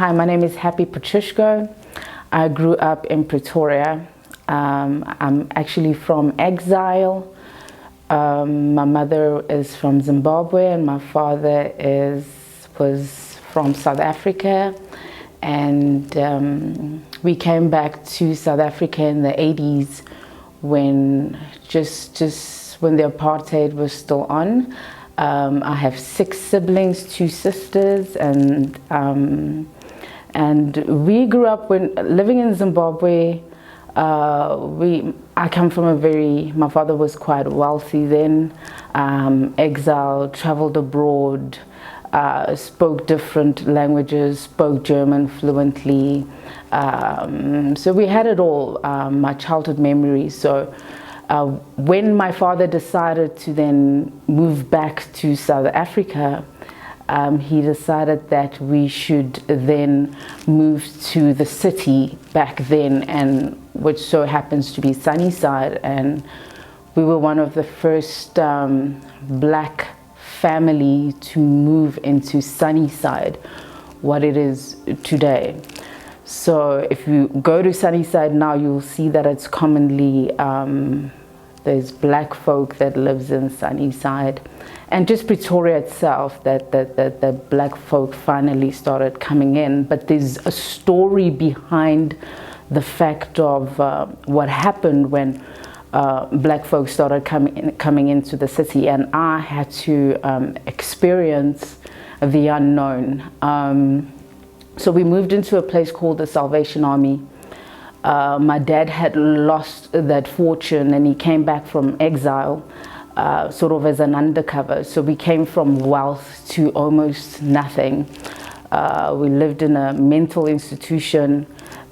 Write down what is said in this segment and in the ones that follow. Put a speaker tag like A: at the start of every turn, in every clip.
A: Hi, my name is Happy Petrishko. I grew up in Pretoria. I'm actually from Exile. My mother is from Zimbabwe and my father was from South Africa. And we came back to South Africa in the 80s when just when the apartheid was still on. I have 6 siblings, 2 sisters, and we grew up living in Zimbabwe. I come from my father was quite wealthy then, exiled, traveled abroad, spoke different languages, spoke German fluently. So we had it all, my childhood memories. So when my father decided to then move back to South Africa, he decided that we should then move to the city back then, and which so happens to be Sunnyside. And we were one of the first black family to move into Sunnyside, what it is today. So if you go to Sunnyside now, you'll see that it's commonly there's black folk that lives in Sunnyside, and just Pretoria itself, that black folk finally started coming in. But there's a story behind the fact of what happened when black folks started coming into the city, and I had to experience the unknown. So we moved into a place called the Salvation Army. My dad had lost that fortune and he came back from exile, sort of as an undercover. So we came from wealth to almost nothing. We lived in a mental institution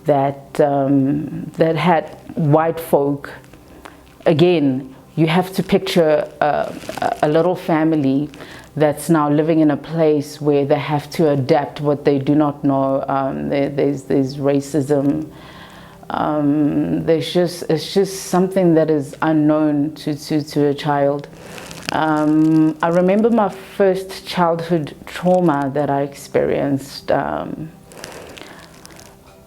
A: that had white folk. Again, you have to picture a little family that's now living in a place where they have to adapt what they do not know. There's racism. It's just something that is unknown to a child. I remember my first childhood trauma that I experienced.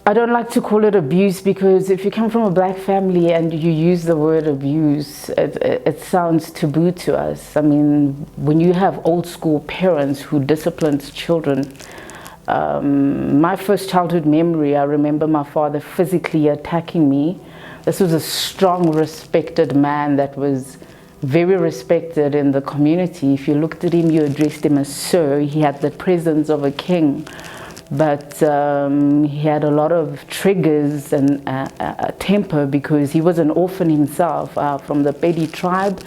A: I don't like to call it abuse, because if you come from a black family and you use the word abuse, it sounds taboo to us. I mean, when you have old school parents who disciplines children, my first childhood memory, I remember my father physically attacking me. This was a strong, respected man that was very respected in the community. If you looked at him, you addressed him as sir. He had the presence of a king. But he had a lot of triggers and a temper, because he was an orphan himself from the Pedi tribe,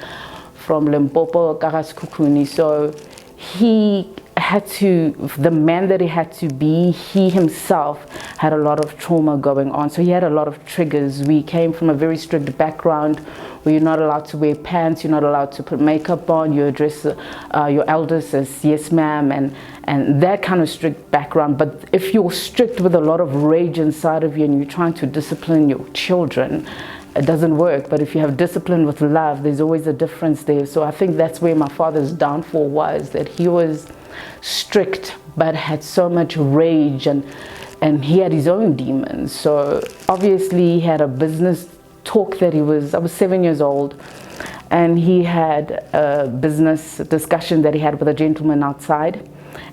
A: from Limpopo, Karaskukuni. So he had to, the man that he had to be, he himself had a lot of trauma going on. So he had a lot of triggers. We came from a very strict background where you're not allowed to wear pants, you're not allowed to put makeup on, you address your elders as yes ma'am, and that kind of strict background. But if you're strict with a lot of rage inside of you and you're trying to discipline your children, it doesn't work. But if you have discipline with love, there's always a difference there. So I think that's where my father's downfall was, that he was strict but had so much rage, and he had his own demons. So obviously he had a business talk that I was 7 years old, and he had a business discussion that he had with a gentleman outside,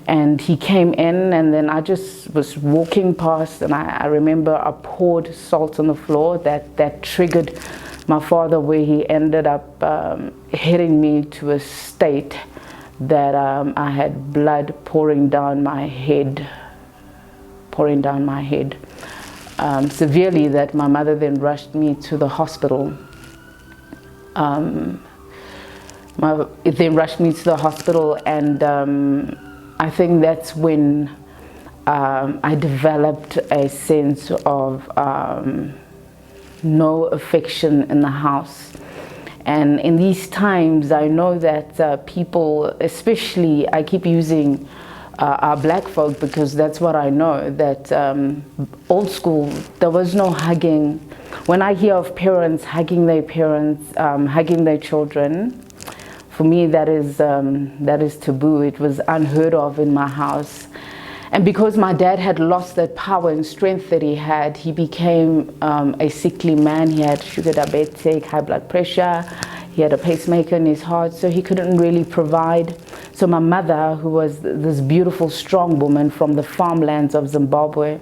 A: and he came in, and then I just was walking past, and I remember I poured salt on the floor that triggered my father, where he ended up hitting me to a state that I had blood pouring down my head, severely, that my mother then rushed me to the hospital. And I think that's when I developed a sense of no affection in the house. And in these times, I know that people, especially, I keep using our black folk, because that's what I know, that old school, there was no hugging. When I hear of parents, hugging their children, for me that is taboo. It was unheard of in my house. And because my dad had lost that power and strength that he had, he became a sickly man. He had sugar diabetic, high blood pressure. He had a pacemaker in his heart, so he couldn't really provide. So my mother, who was this beautiful, strong woman from the farmlands of Zimbabwe,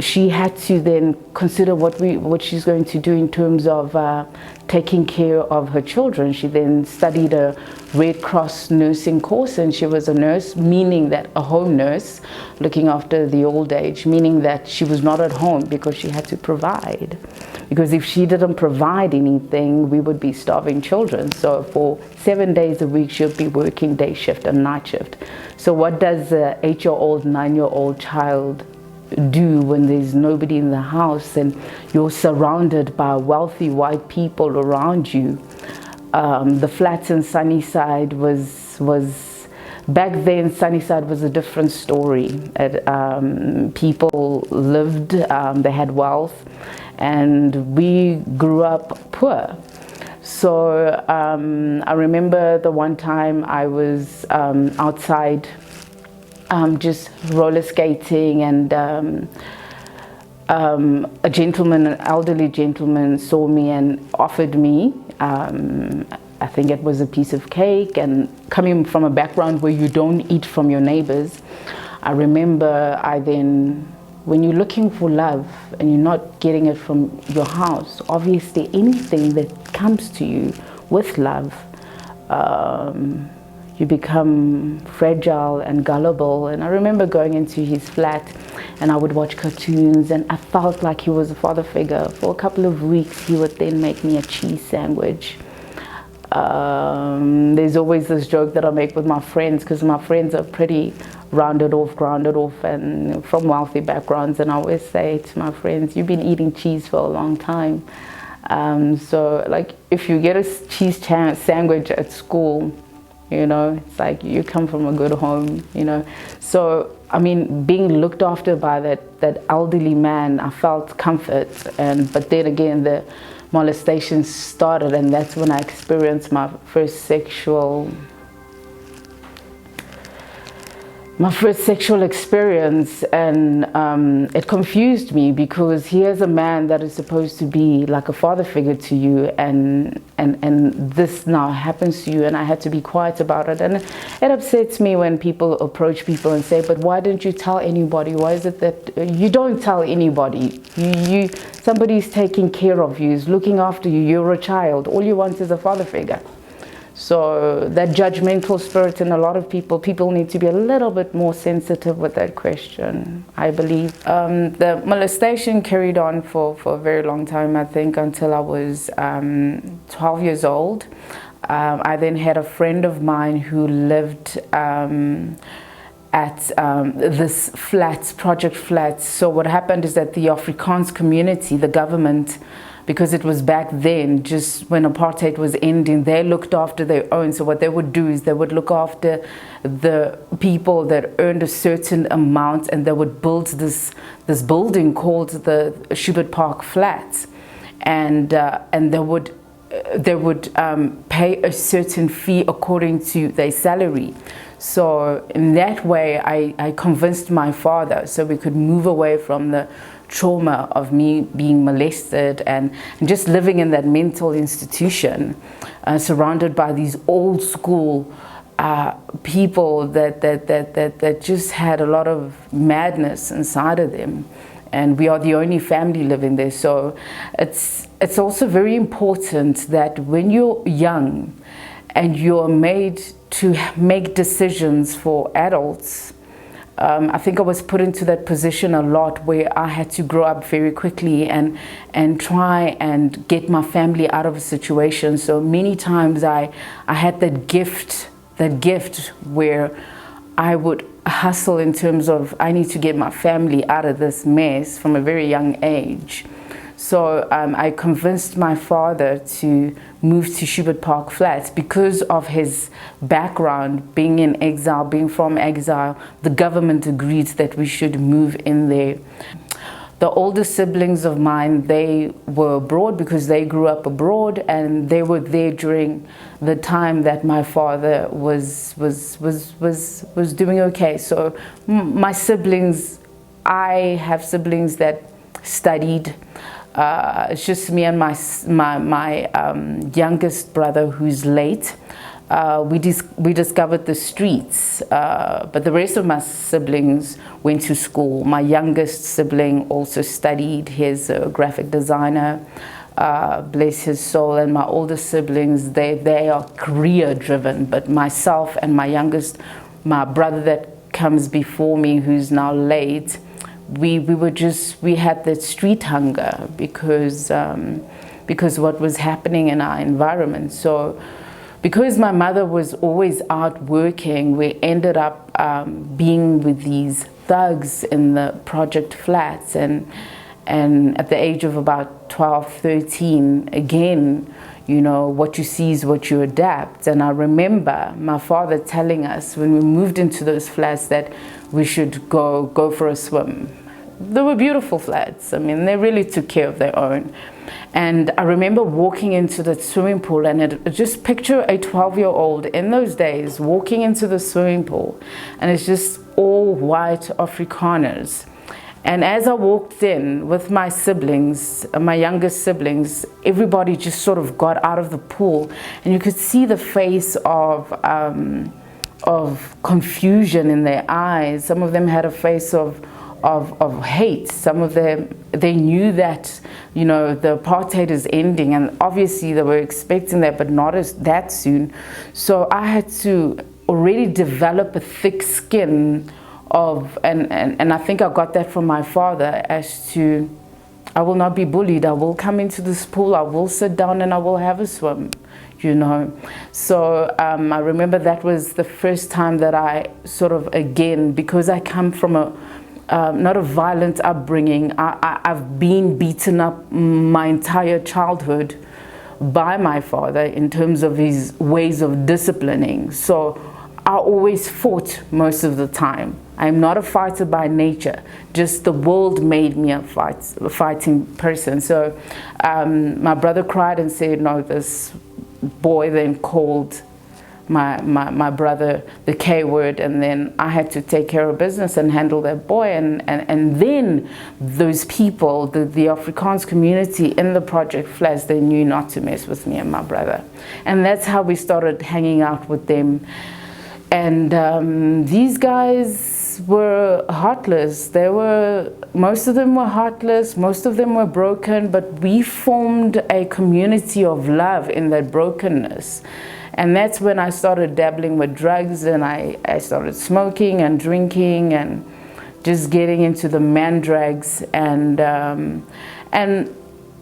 A: she had to then consider what she's going to do in terms of taking care of her children. She then studied a Red Cross nursing course, and she was a nurse, meaning that a home nurse looking after the old age, meaning that she was not at home because she had to provide. Because if she didn't provide anything, we would be starving children. So for 7 days a week, she'll be working day shift and night shift. So what does an 8-year-old, 9-year-old child do when there's nobody in the house and you're surrounded by wealthy white people around you? The flats in Sunnyside was back then. Sunnyside was a different story. People lived, they had wealth, and we grew up poor. So I remember the one time I was outside just roller skating, and a gentleman, an elderly gentleman, saw me and offered me, I think it was a piece of cake. And coming from a background where you don't eat from your neighbors, I remember when you're looking for love and you're not getting it from your house, obviously anything that comes to you with love, you become fragile and gullible. And I remember going into his flat and I would watch cartoons, and I felt like he was a father figure. For a couple of weeks, he would then make me a cheese sandwich. There's always this joke that I make with my friends, because my friends are pretty grounded off and from wealthy backgrounds, and I always say to my friends, you've been eating cheese for a long time. So like if you get a cheese sandwich at school, you know, it's like you come from a good home, you know. So I mean, being looked after by that elderly man, I felt comfort. But then again, the molestation started, and that's when I experienced my first sexual experience. And it confused me, because here's a man that is supposed to be like a father figure to you, and this now happens to you, and I had to be quiet about it. And it upsets me when people approach people and say, but why didn't you tell anybody? Why is it that you don't tell anybody? Somebody's taking care of you, is looking after you, you're a child, all you want is a father figure. So that judgmental spirit in a lot of people need to be a little bit more sensitive with that question, I believe. The molestation carried on for a very long time, I think, until I was 12 years old. I then had a friend of mine who lived at this flats, project flats. So what happened is that the Afrikaans community, the government, because it was back then, just when apartheid was ending, they looked after their own. So what they would do is they would look after the people that earned a certain amount, and they would build this building called the Schubert Park Flats, and they would pay a certain fee according to their salary. So in that way, I convinced my father so we could move away from the trauma of me being molested and just living in that mental institution, surrounded by these old school people that just had a lot of madness inside of them. And we are the only family living there. So it's also very important that when you're young and you're made to make decisions for adults, I think I was put into that position a lot, where I had to grow up very quickly and try and get my family out of a situation. So many times I had that gift where I would hustle in terms of, I need to get my family out of this mess from a very young age. So I convinced my father to move to Schubert Park Flats because of his background, being in exile, being from exile. The government agreed that we should move in there. the older siblings of mine, they were abroad because they grew up abroad, and they were there during the time that my father was doing okay. So my siblings, I have siblings that studied. It's just me and my youngest brother who's late. We discovered the streets, but the rest of my siblings went to school. My youngest sibling also studied. He's a graphic designer, bless his soul. And my older siblings, they are career driven. But myself and my brother that comes before me, who's now late, we had that street hunger because what was happening in our environment. So because my mother was always out working, we ended up being with these thugs in the project flats, and at the age of about 12, 13, again, you know, what you see is what you adapt. And I remember my father telling us when we moved into those flats that we should go for a swim. They were beautiful flats. I mean, they really took care of their own. And I remember walking into the swimming pool, and just picture a 12-year-old in those days walking into the swimming pool, and it's just all white Afrikaners. And as I walked in with my siblings, my youngest siblings, everybody just sort of got out of the pool, and you could see the face of confusion in their eyes. Some of them had a face of hate. Some of them, they knew that, you know, the apartheid is ending, and obviously they were expecting that, but not as that soon. So I had to already develop a thick skin and I think I got that from my father, as to, I will not be bullied. I will come into this pool, I will sit down, and I will have a swim, you know. So I remember that was the first time that I sort of, again, because I come from not a violent upbringing. I've been beaten up my entire childhood by my father in terms of his ways of disciplining. So I always fought most of the time. I'm not a fighter by nature, just the world made me a fighting person. So my brother cried and said, no, this boy then called my brother the K word, and then I had to take care of business and handle that boy, and then those people, the Afrikaans community in the project flats, they knew not to mess with me and my brother. And that's how we started hanging out with them. And these guys were heartless. Most of them were heartless, most of them were broken, but we formed a community of love in that brokenness. And that's when I started dabbling with drugs, and I started smoking and drinking and just getting into the mandrags. And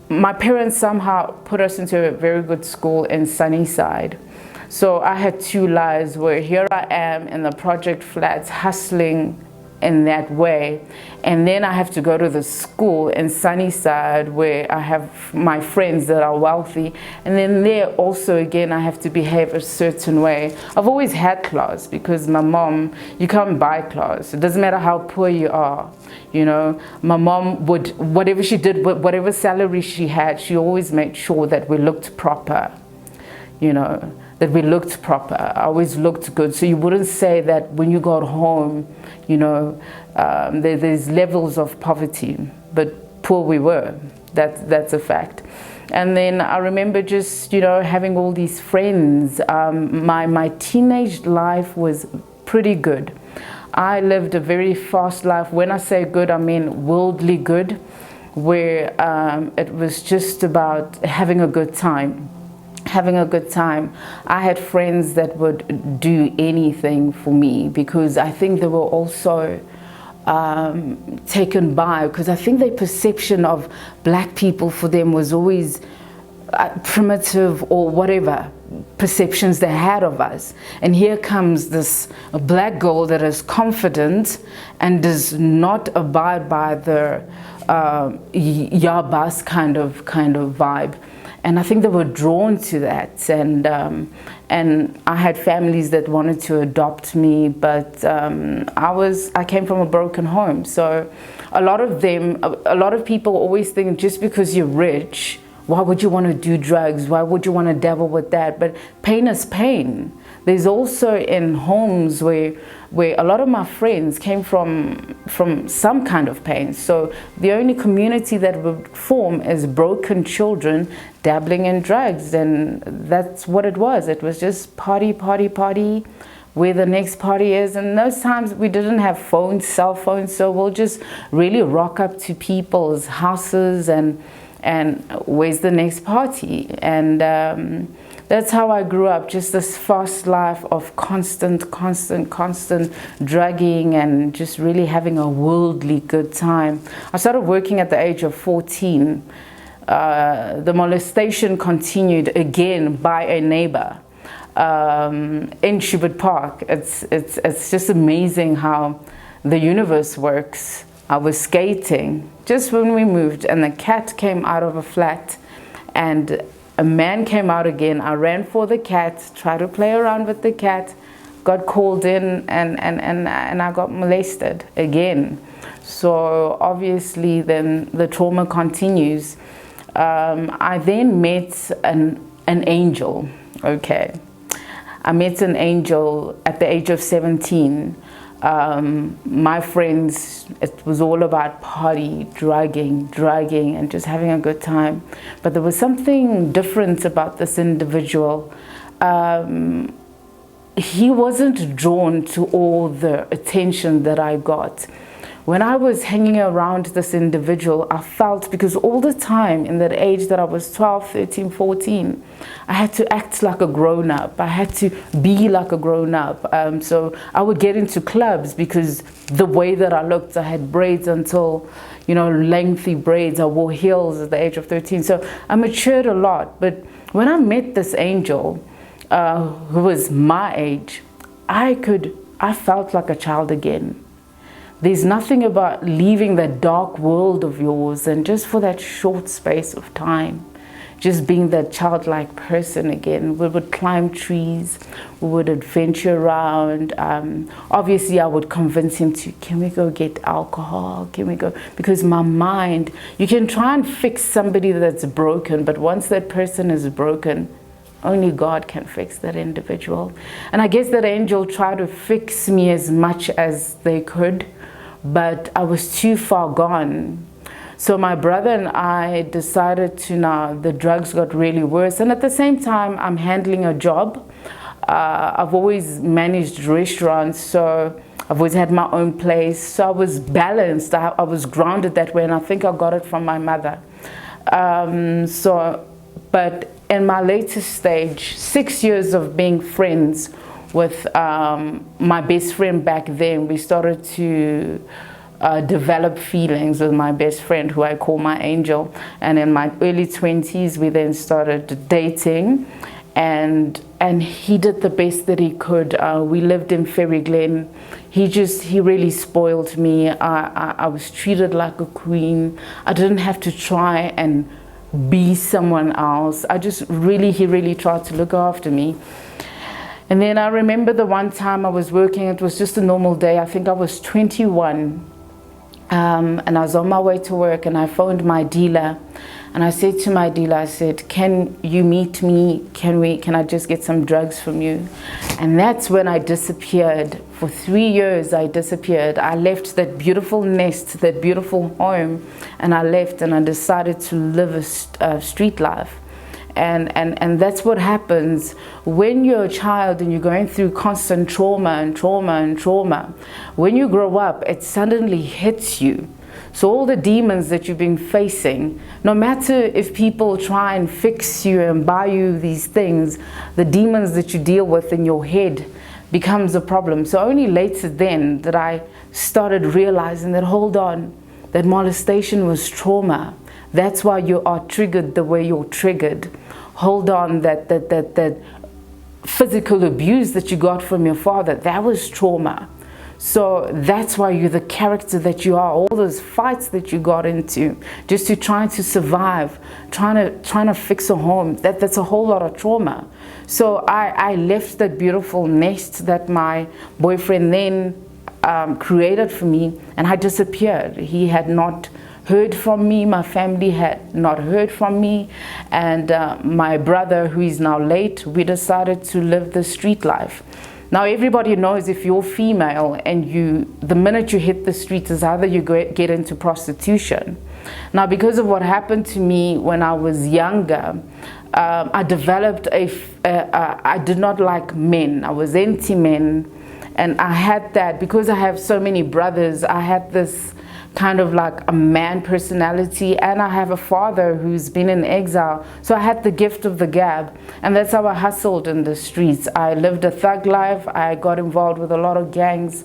A: my parents somehow put us into a very good school in Sunnyside. So I had two lives, where here I am in the project flats hustling in that way, and then I have to go to the school in Sunnyside where I have my friends that are wealthy, and then there also again I have to behave a certain way. I've always had class because my mom, you can't buy class. It doesn't matter how poor you are, you know. My mom would, whatever she did, whatever salary she had, she always made sure that we looked proper, you know, that we looked proper. I always looked good. So you wouldn't say that when you got home, you know, there's levels of poverty, but poor we were. That's a fact. And then I remember just, you know, having all these friends. My teenage life was pretty good. I lived a very fast life. When I say good, I mean worldly good, where it was just about having a good time. I had friends that would do anything for me, because I think they were also taken by, because I think their perception of black people for them was always primitive, or whatever perceptions they had of us. And here comes this black girl that is confident and does not abide by the yabas kind of vibe. And I think they were drawn to that, and and I had families that wanted to adopt me, but I came from a broken home. So a lot of people always think just because you're rich, why would you want to do drugs? Why would you want to dabble with that? But pain is pain. There's also in homes where a lot of my friends came from some kind of pain. So the only community that would form is broken children dabbling in drugs, and that's what it was. It was just party, party, party, where the next party is. And those times we didn't have phones, cell phones, so we'll just really rock up to people's houses and where's the next party. And that's how I grew up, just this fast life of constant drugging and just really having a worldly good time. I started working at the age of 14. The molestation continued again by a neighbor in Schubert Park. It's just amazing how the universe works. I was skating just when we moved, and the cat came out of a flat, and a man came out again. I ran for the cat, tried to play around with the cat, got called in, and I got molested again. So obviously then the trauma continues. I then met an angel. Okay, I met an angel at the age of 17. My friends, it was all about party, drugging, and just having a good time. But there was something different about this individual. He wasn't drawn to all the attention that I got. When I was hanging around this individual, I felt, because all the time in that age that I was 12, 13, 14, I had to act like a grown-up. I had to be like a grown-up. So I would get into clubs because the way that I looked, I had braids until, lengthy braids. I wore heels at the age of 13. So I matured a lot. But when I met this angel, who was my age, I felt like a child again. There's nothing about leaving that dark world of yours and just for that short space of time, just being that childlike person again. We would climb trees, we would adventure around. Obviously, I would convince him to, can we go get alcohol? Can we go? Because my mind, you can try and fix somebody that's broken, but once that person is broken, only God can fix that individual. And I guess that angel tried to fix me as much as they could, but I was too far gone. So my brother and I decided the drugs got really worse. And at the same time, I'm handling a job. I've always managed restaurants, so I've always had my own place. So I was balanced. I was grounded that way, and I think I got it from my mother. But in my latest stage, 6 years of being friends with my best friend back then, we started to develop feelings with my best friend, who I call my angel. And in my early 20s, we then started dating, and he did the best that he could. We lived in Ferry Glen. He really spoiled me. I was treated like a queen. I didn't have to try and be someone else. He really tried to look after me. And then I remember the one time I was working, it was just a normal day. I think I was 21, and I was on my way to work, and I phoned my dealer, and I said to my dealer, I said, can you meet me? Can I just get some drugs from you? And that's when I disappeared. For 3 years, I disappeared. I left that beautiful nest, that beautiful home, and I left, and I decided to live a street life. And that's what happens when you're a child and you're going through constant trauma. When you grow up, it suddenly hits you. So all the demons that you've been facing, no matter if people try and fix you and buy you these things, the demons that you deal with in your head becomes a problem. So only later then that I started realizing that, hold on, that molestation was trauma. That's why you are triggered the way you're triggered. Hold on, that physical abuse that you got from your father, that was trauma. So that's why you're the character that you are. All those fights that you got into just to trying to survive, trying to fix a home, that's a whole lot of trauma. So I left that beautiful nest that my boyfriend then created for me, and I disappeared. He had not heard from me, my family had not heard from me, and my brother, who is now late, we decided to live the street life. Now everybody knows if you're female and the minute you hit the streets is either you get into prostitution. Now because of what happened to me when I was younger, I developed I did not like men. I was anti-men, and I had that, because I have so many brothers, I had this kind of like a man personality, and I have a father who's been in exile, so I had the gift of the gab, and that's how I hustled in the streets. I lived a thug life. I got involved with a lot of gangs.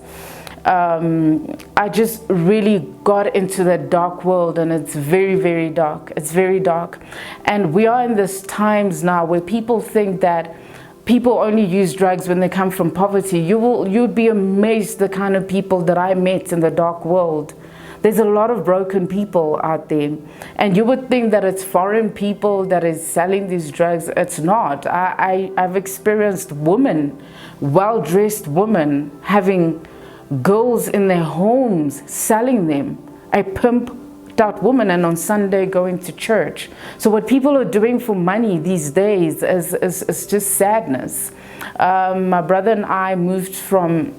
A: I just really got into that dark world, and it's very, very dark. It's very dark, and we are in this times now where people think that people only use drugs when they come from poverty. You'd be amazed the kind of people that I met in the dark world. There's a lot of broken people out there, and you would think that it's foreign people that is selling these drugs. It's not. I've experienced women, well-dressed women, having girls in their homes selling them. A pimped out woman, and on Sunday going to church. So what people are doing for money these days is just sadness. My brother and I moved from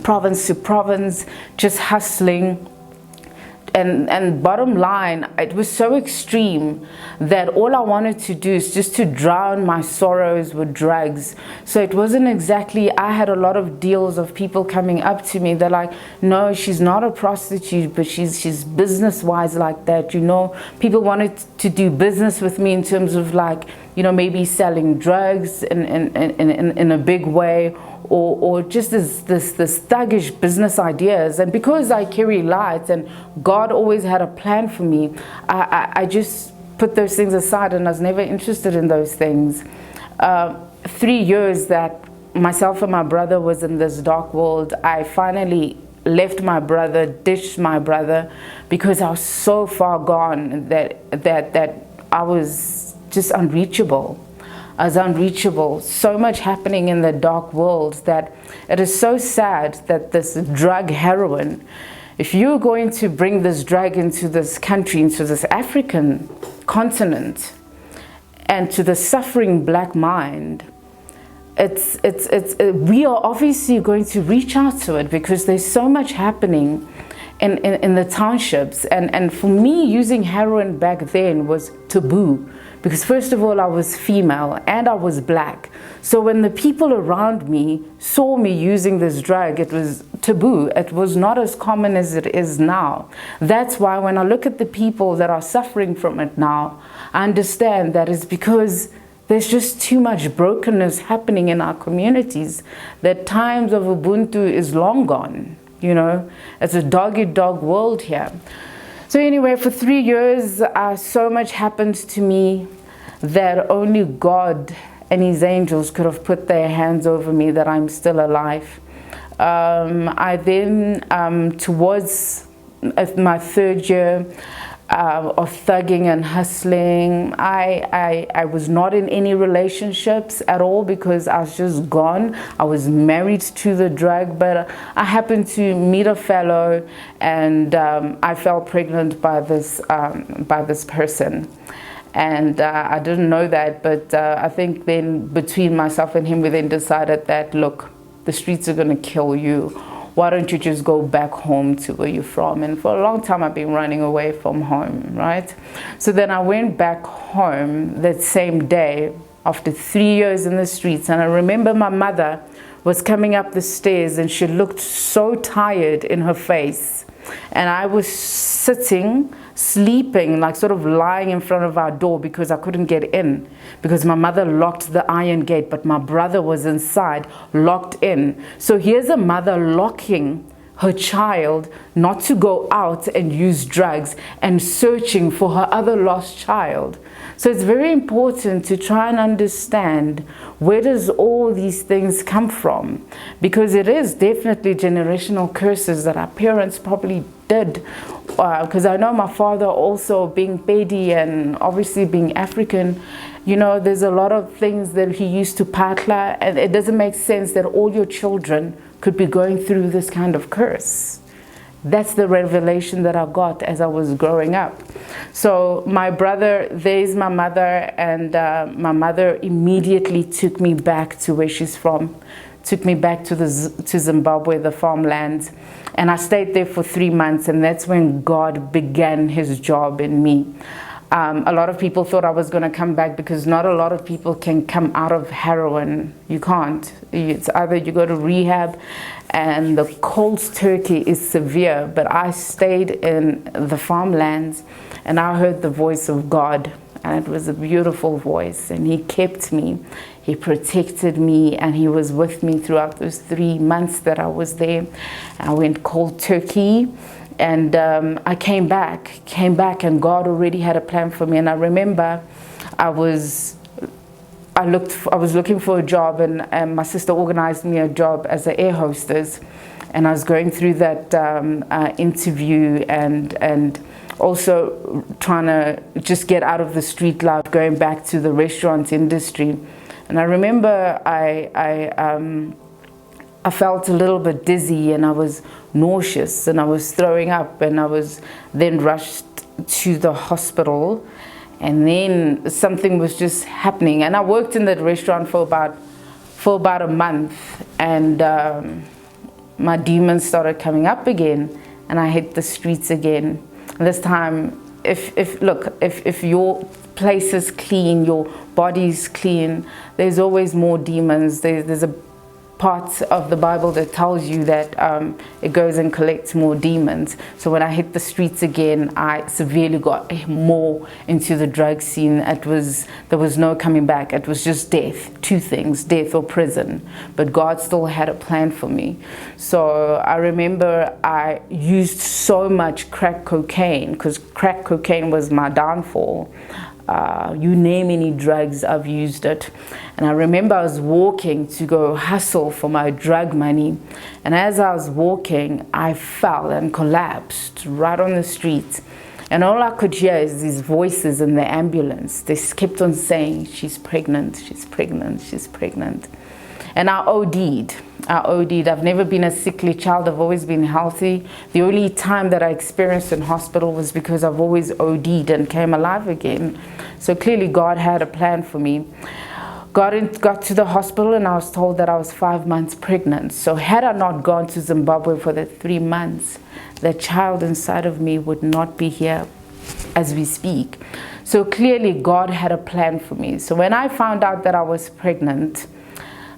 A: province to province, just hustling. And bottom line, it was so extreme that all I wanted to do is just to drown my sorrows with drugs. So it wasn't exactly, I had a lot of deals of people coming up to me. They're like, no, she's not a prostitute, but she's business-wise like that, you know. People wanted to do business with me in terms of like, you know, maybe selling drugs in a big way, or just this thuggish business ideas. And because I carry light and God always had a plan for me, I just put those things aside, and I was never interested in those things. 3 years that myself and my brother was in this dark world, I finally left my brother, ditched my brother, because I was so far gone that I was just unreachable. I was unreachable. So much happening in the dark world that it is so sad that this drug, heroin, if you're going to bring this drug into this country, into this African continent, and to the suffering black mind, we are obviously going to reach out to it, because there's so much happening in the townships. And for me, using heroin back then was taboo. Because first of all, I was female and I was black. So when the people around me saw me using this drug, it was taboo. It was not as common as it is now. That's why when I look at the people that are suffering from it now, I understand that it's because there's just too much brokenness happening in our communities. The times of Ubuntu is long gone, you know. It's a dog-eat-dog world here. So anyway, for 3 years, so much happened to me that only God and his angels could have put their hands over me, that I'm still alive. I then, towards my 3rd year of thugging and hustling, I was not in any relationships at all, because I was just gone. I was married to the drug, but I happened to meet a fellow, and I fell pregnant by this person. And I didn't know that, but I think then between myself and him, we then decided that, look, the streets are going to kill you. Why don't you just go back home to where you're from? And for a long time, I've been running away from home, right? So then I went back home that same day after 3 years in the streets. And I remember my mother was coming up the stairs, and she looked so tired in her face. And I was sitting, sleeping, like sort of lying in front of our door, because I couldn't get in, because my mother locked the iron gate, but my brother was inside, locked in. So here's a mother locking her child not to go out and use drugs, and searching for her other lost child. So it's very important to try and understand, where does all these things come from? Because it is definitely generational curses that our parents probably did. Because I know my father also, being Pedi and obviously being African, You know, there's a lot of things that he used to patla, and it doesn't make sense that all your children could be going through this kind of curse. That's the revelation that I got as I was growing up. So my brother, there's my mother, and my mother immediately took me back to where she's from, took me back to Zimbabwe, the farmlands, and I stayed there for 3 months, and that's when God began his job in me. A lot of people thought I was going to come back, because not a lot of people can come out of heroin. You can't. It's either you go to rehab, and the cold turkey is severe. But I stayed in the farmlands, and I heard the voice of God, and it was a beautiful voice, and he kept me. He protected me, and he was with me throughout those 3 months that I was there. I went cold turkey. And I came back, and God already had a plan for me. And I remember I was looking for a job, and my sister organized me a job as an air hostess. And I was going through that interview, and also trying to just get out of the street life, going back to the restaurant industry. And I remember I felt a little bit dizzy, and I was nauseous, and I was throwing up, and I was then rushed to the hospital, and then something was just happening. And I worked in that restaurant for about a month, and my demons started coming up again, and I hit the streets again. And this time, if your place is clean, your body's clean, there's always more demons. There's a part of the Bible that tells you that it goes and collects more demons. So when I hit the streets again, I severely got more into the drug scene. There was no coming back. It was just death, two things, death or prison. But God still had a plan for me. So I remember I used so much crack cocaine, because crack cocaine was my downfall. You name any drugs, I've used it. And I remember I was walking to go hustle for my drug money, and as I was walking, I fell and collapsed right on the street. And all I could hear is these voices in the ambulance. They kept on saying, she's pregnant, she's pregnant, she's pregnant. And I OD'd. I've never been a sickly child. I've always been healthy. The only time that I experienced in hospital was because I've always OD'd and came alive again. So clearly God had a plan for me. Got to the hospital, and I was told that I was 5 months pregnant. So had I not gone to Zimbabwe for the 3 months, the child inside of me would not be here as we speak. So clearly God had a plan for me. So when I found out that I was pregnant,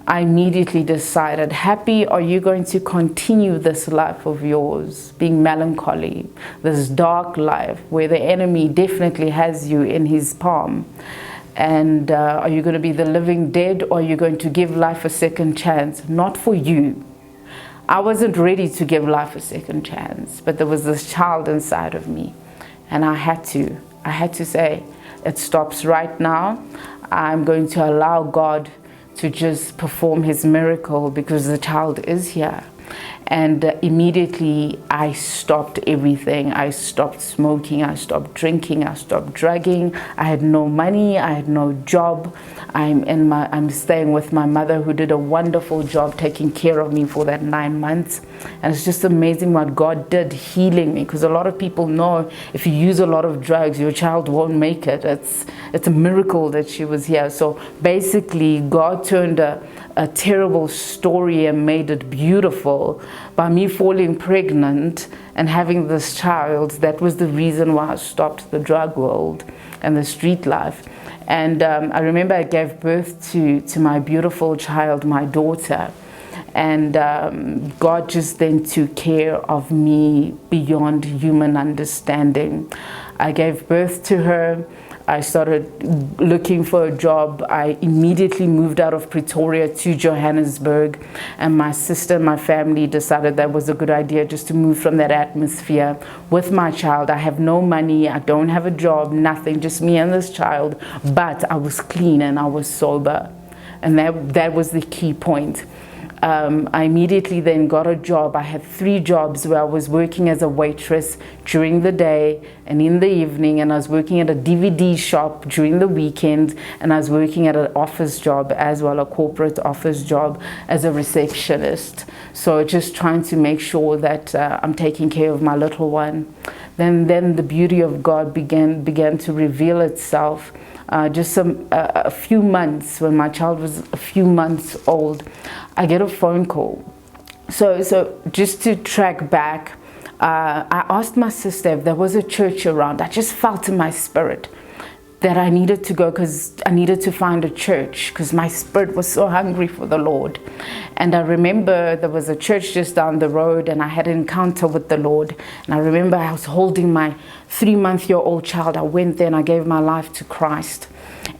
A: I immediately decided, Happy, are you going to continue this life of yours, being melancholy, this dark life where the enemy definitely has you in his palm? And are you going to be the living dead, or are you going to give life a second chance? Not for you. I wasn't ready to give life a second chance, but there was this child inside of me, and I had to say, it stops right now. I'm going to allow God to just perform his miracle, because the child is here. And immediately I stopped everything. I stopped smoking, I stopped drinking, I stopped drugging. I had no money, I had no job. I'm staying with my mother, who did a wonderful job taking care of me for that 9 months. And it's just amazing what God did, healing me, because a lot of people know if you use a lot of drugs, your child won't make it. It's a miracle that she was here. So basically God turned a terrible story and made it beautiful by me falling pregnant and having this child. That was the reason why I stopped the drug world and the street life. And I remember I gave birth to my beautiful child, my daughter. And God just then took care of me beyond human understanding. I gave birth to her. I started looking for a job. I immediately moved out of Pretoria to Johannesburg, and my sister and my family decided that was a good idea, just to move from that atmosphere with my child. I have no money, I don't have a job, nothing, just me and this child, but I was clean and I was sober, and that was the key point. I immediately then got a job. I had 3 jobs where I was working as a waitress during the day and in the evening, and I was working at a DVD shop during the weekend, and I was working at an office job as well, a corporate office job as a receptionist. So just trying to make sure that I'm taking care of my little one. Then the beauty of God began to reveal itself. Just a few months, when my child was a few months old, I get a phone call. So just to track back, I asked my sister if there was a church around. I just felt in my spirit that I needed to go, because I needed to find a church, because my spirit was so hungry for the Lord. And I remember there was a church just down the road, and I had an encounter with the Lord. And I remember I was holding my 3-month-old child. I went there and I gave my life to Christ.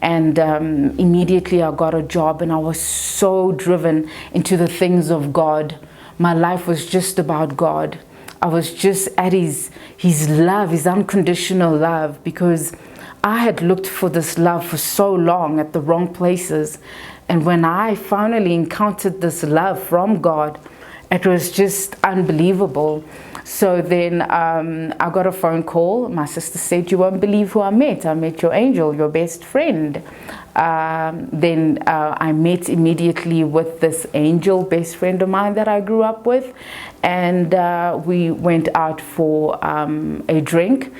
A: And immediately I got a job, and I was so driven into the things of God. My life was just about God. I was just at his love, his unconditional love, because I had looked for this love for so long at the wrong places. And when I finally encountered this love from God, it was just unbelievable. So then I got a phone call. My sister said, "You won't believe who I met. I met your angel, your best friend." Then I met immediately with this angel best friend of mine that I grew up with. And we went out for a drink.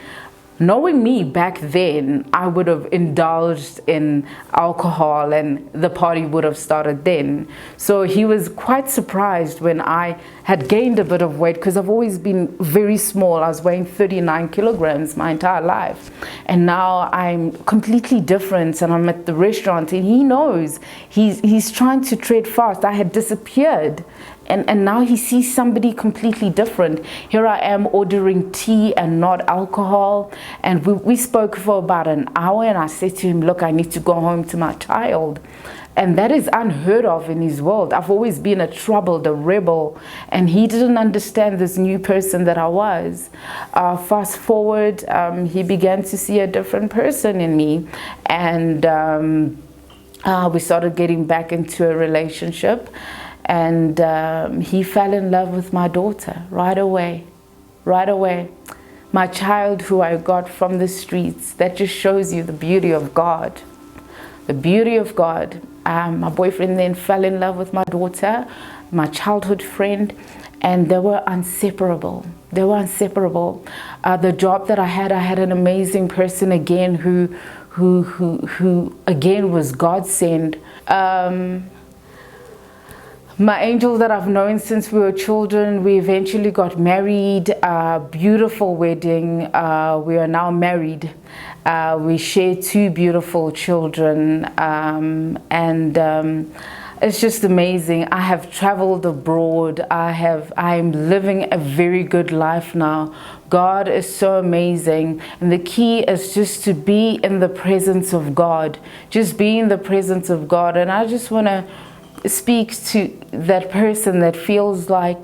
A: Knowing me back then, I would have indulged in alcohol and the party would have started then. So he was quite surprised when I had gained a bit of weight, because I've always been very small. I was weighing 39 kilograms my entire life. And now I'm completely different, and I'm at the restaurant, and he knows he's trying to tread fast. I had disappeared. And now he sees somebody completely different. Here I am ordering tea and not alcohol. And we spoke for about an hour, and I said to him, "Look, I need to go home to my child." And that is unheard of in his world. I've always been a troubled, a rebel, and he didn't understand this new person that I was. Fast forward, he began to see a different person in me, and we started getting back into a relationship. And he fell in love with my daughter right away. My child, who I got from the streets. That just shows you the beauty of God. The beauty of God. My boyfriend then fell in love with my daughter, my childhood friend, and they were inseparable. The job that I had an amazing person again who again was God sent. My angel that I've known since we were children, we eventually got married, beautiful wedding. We are now married. We share 2 beautiful children, and it's just amazing. I have traveled abroad. I'm living a very good life now. God is so amazing, and the key is just to be in the presence of God. Just be in the presence of God. And I just want to speak to that person that feels like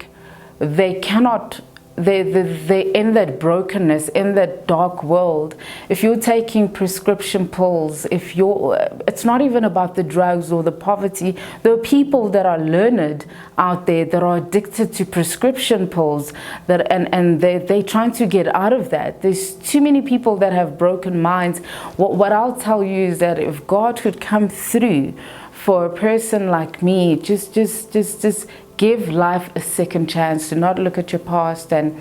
A: they cannot, they're in that brokenness, in that dark world. If you're taking prescription pills, it's not even about the drugs or the poverty. There are people that are learned out there that are addicted to prescription pills, and they're trying to get out of that. There's too many people that have broken minds. What I'll tell you is that if God could come through for a person like me, just give life a second chance. Do not look at your past and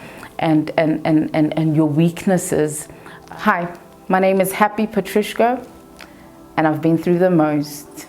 A: your weaknesses. Hi, my name is Happy Petrishko, and I've been through the most.